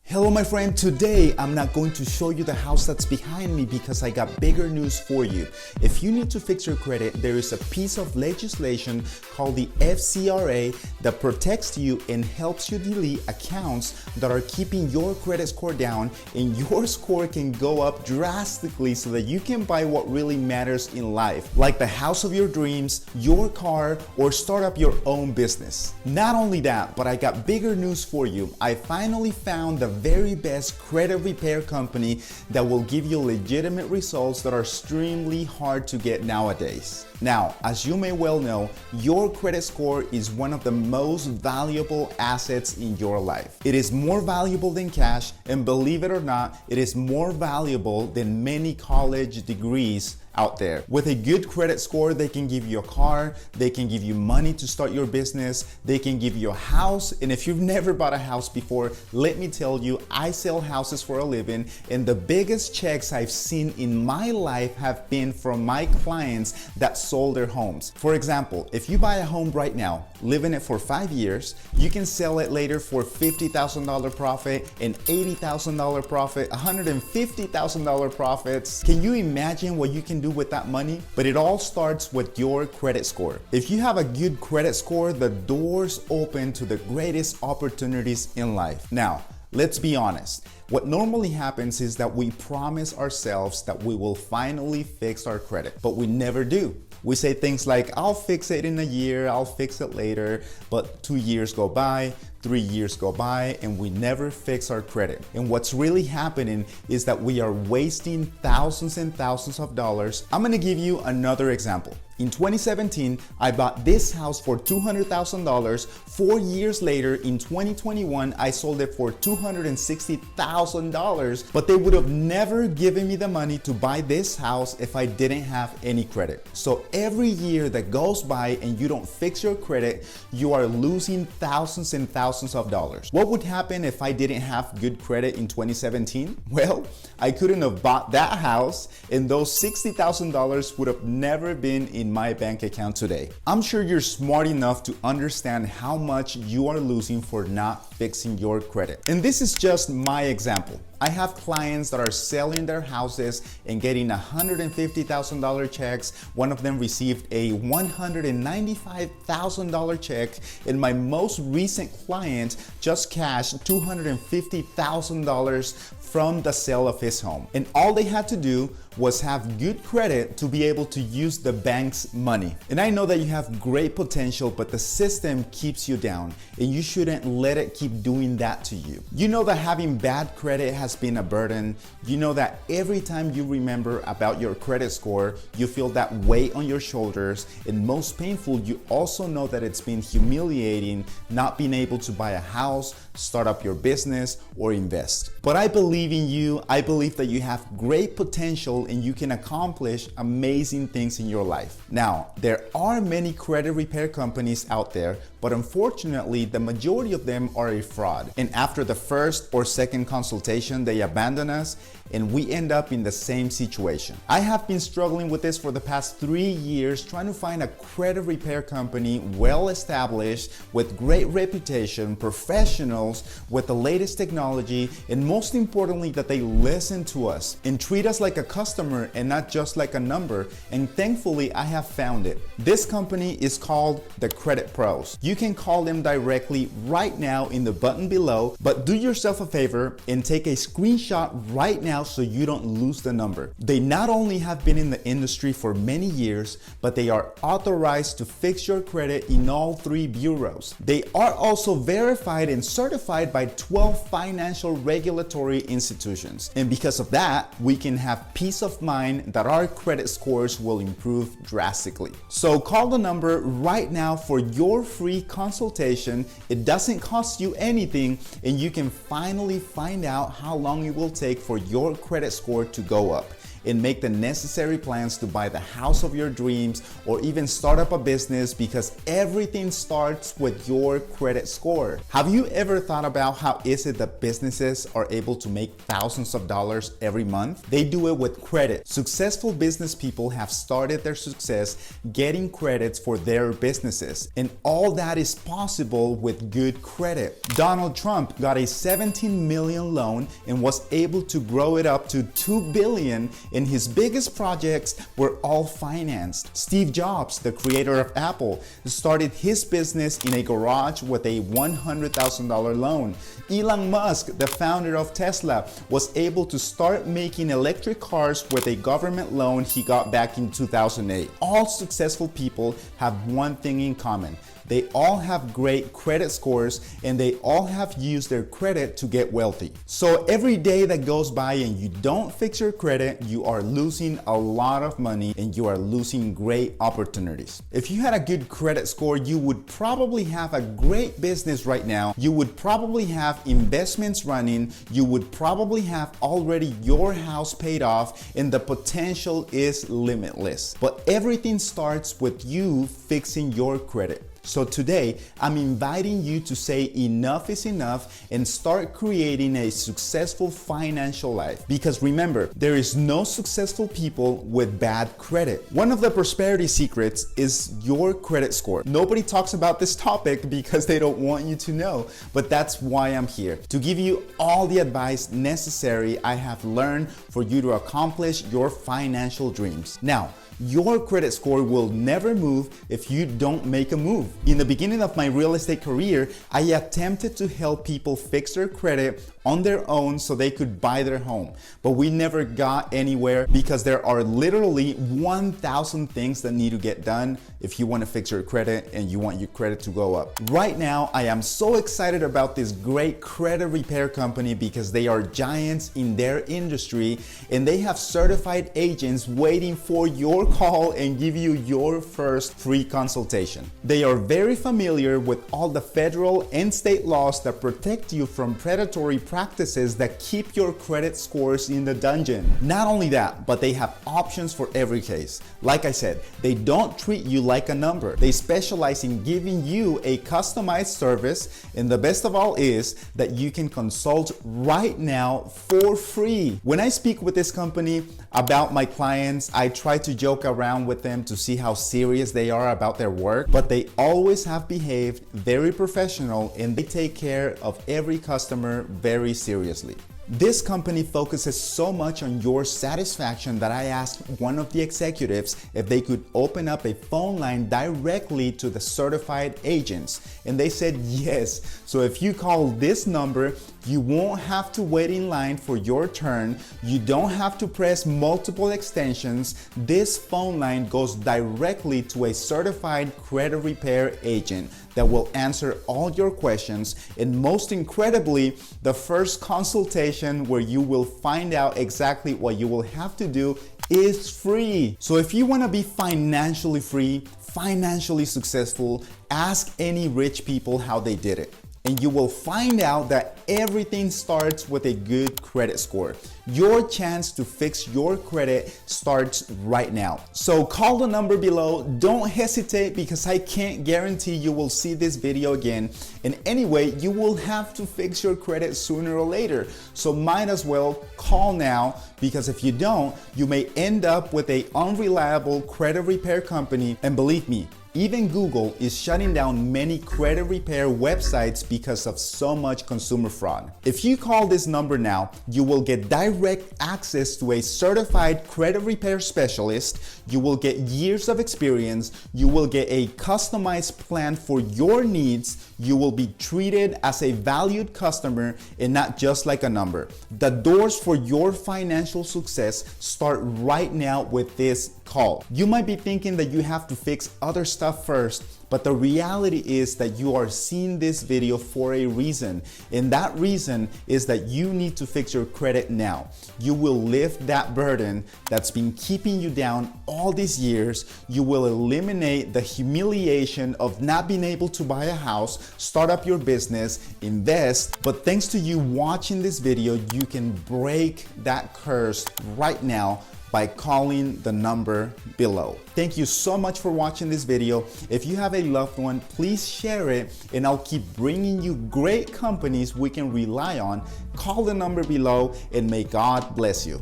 Hello my friend, today I'm not going to show you the house that's behind me because I got bigger news for you. If you need to fix your credit, there is a piece of legislation called the FCRA that protects you and helps you delete accounts that are keeping your credit score down, and your score can go up drastically so that you can buy what really matters in life, like the house of your dreams, your car, or start up your own business. Not only that, but I got bigger news for you. I finally found the very best credit repair company that will give you legitimate results that are extremely hard to get nowadays. Now, as you may well know, your credit score is one of the most valuable assets in your life. It is more valuable than cash, and believe it or not, it is more valuable than many college degrees out there. With a good credit score, they can give you a car, they can give you money to start your business, they can give you a house. And if you've never bought a house before, let me tell you, I sell houses for a living, and the biggest checks I've seen in my life have been from my clients that sold their homes. For example, if you buy a home right now, live in it for 5 years, you can sell it later for $50,000 profit, an $80,000 profit, $150,000 profits. Can you imagine what you can do with that money? But it all starts with your credit score. If you have a good credit score, the doors open to the greatest opportunities in life. Now, let's be honest. What normally happens is that we promise ourselves that we will finally fix our credit, but we never do. We say things like, I'll fix it in a year, I'll fix it later, but 2 years go by, 3 years go by, and we never fix our credit. And what's really happening is that we are wasting thousands and thousands of dollars. I'm gonna give you another example. In 2017, I bought this house for $200,000. 4 years later, in 2021, I sold it for $260,000, but they would have never given me the money to buy this house if I didn't have any credit. So every year that goes by and you don't fix your credit, you are losing thousands and thousands of dollars. What would happen if I didn't have good credit in 2017? Well, I couldn't have bought that house, and those $60,000 would have never been in my bank account today. I'm sure you're smart enough to understand how much you are losing for not fixing your credit. And this is just my example. I have clients that are selling their houses and getting $150,000 checks. One of them received a $195,000 check, and my most recent client just cashed $250,000 from the sale of his home. And all they had to do was have good credit to be able to use the bank's money. And I know that you have great potential, but the system keeps you down, and you shouldn't let it keep doing that to you. You know that having bad credit has been a burden. You know that every time you remember about your credit score, you feel that weight on your shoulders, and most painful, you also know that it's been humiliating not being able to buy a house, start up your business, or invest. But I believe in you. I believe that you have great potential and you can accomplish amazing things in your life. Now, there are many credit repair companies out there, but unfortunately, the majority of them are a fraud. And after the first or second consultation, they abandon us, and we end up in the same situation. I have been struggling with this for the past 3 years, trying to find a credit repair company well established, with great reputation, professionals, with the latest technology, and most importantly, that they listen to us and treat us like a customer and not just like a number. And thankfully, I have found it. This company is called the Credit Pros. You can call them directly right now in the button below, but do yourself a favor and take a screenshot right now so you don't lose the number. They not only have been in the industry for many years, but they are authorized to fix your credit in all 3 bureaus. They are also verified and certified by 12 financial regulatory institutions. And because of that, we can have peace of mind that our credit scores will improve drastically. So call the number right now for your free consultation. It doesn't cost you anything, and you can finally find out how long it will take for your credit score to go up. and make the necessary plans to buy the house of your dreams or even start up a business, because everything starts with your credit score. Have you ever thought about how is it that businesses are able to make thousands of dollars every month? They do it with credit. Successful business people have started their success getting credits for their businesses, and all that is possible with good credit. Donald Trump got a 17 million loan and was able to grow it up to 2 billion, and his biggest projects were all financed. Steve Jobs, the creator of Apple, started his business in a garage with a $100,000 loan. Elon Musk, the founder of Tesla, was able to start making electric cars with a government loan he got back in 2008. All successful people have one thing in common. They all have great credit scores, and they all have used their credit to get wealthy. So every day that goes by and you don't fix your credit, you are losing a lot of money and you are losing great opportunities. If you had a good credit score, you would probably have a great business right now. You would probably have investments running. You would probably have already your house paid off, and the potential is limitless. But everything starts with you fixing your credit. So today, I'm inviting you to say enough is enough and start creating a successful financial life. Because remember, there is no successful people with bad credit. One of the prosperity secrets is your credit score. Nobody talks about this topic because they don't want you to know, but that's why I'm here, to give you all the advice necessary I have learned for you to accomplish your financial dreams. Now, your credit score will never move if you don't make a move. In the beginning of my real estate career, I attempted to help people fix their credit on their own so they could buy their home. But we never got anywhere because there are literally 1,000 things that need to get done if you want to fix your credit and you want your credit to go up. Right now, I am so excited about this great credit repair company because they are giants in their industry and they have certified agents waiting for your call and give you your first free consultation. They are very familiar with all the federal and state laws that protect you from predatory practices that keep your credit scores in the dungeon. Not only that, but they have options for every case. Like I said, they don't treat you like a number. They specialize in giving you a customized service, and the best of all is that you can consult right now for free. When I speak with this company about my clients, I try to joke around with them to see how serious they are about their work, but they always have behaved very professional and they take care of every customer very seriously. This company focuses so much on your satisfaction that I asked one of the executives if they could open up a phone line directly to the certified agents, and they said yes. So if you call this number, you won't have to wait in line for your turn. You don't have to press multiple extensions. This phone line goes directly to a certified credit repair agent that will answer all your questions. And most incredibly, the first consultation where you will find out exactly what you will have to do is free. So if you want to be financially free, financially successful, ask any rich people how they did it. And you will find out that everything starts with a good credit score. Your chance to fix your credit starts right now. So call the number below. Don't hesitate because I can't guarantee you will see this video again. And anyway, you will have to fix your credit sooner or later. So might as well call now, because if you don't, you may end up with an unreliable credit repair company. And believe me, even Google is shutting down many credit repair websites because of so much consumer fraud. If you call this number now, you will get direct access to a certified credit repair specialist. You will get years of experience. You will get a customized plan for your needs. You will be treated as a valued customer and not just like a number. The doors for your financial success start right now with this call. You might be thinking that you have to fix other stuff first, but the reality is that you are seeing this video for a reason, and that reason is that you need to fix your credit now. You will lift that burden that's been keeping you down all these years. You will eliminate the humiliation of not being able to buy a house, start up your business, invest. But thanks to you watching this video, you can break that curse right now by calling the number below. Thank you so much for watching this video. If you have a loved one, please share it, and I'll keep bringing you great companies we can rely on. Call the number below, and may God bless you.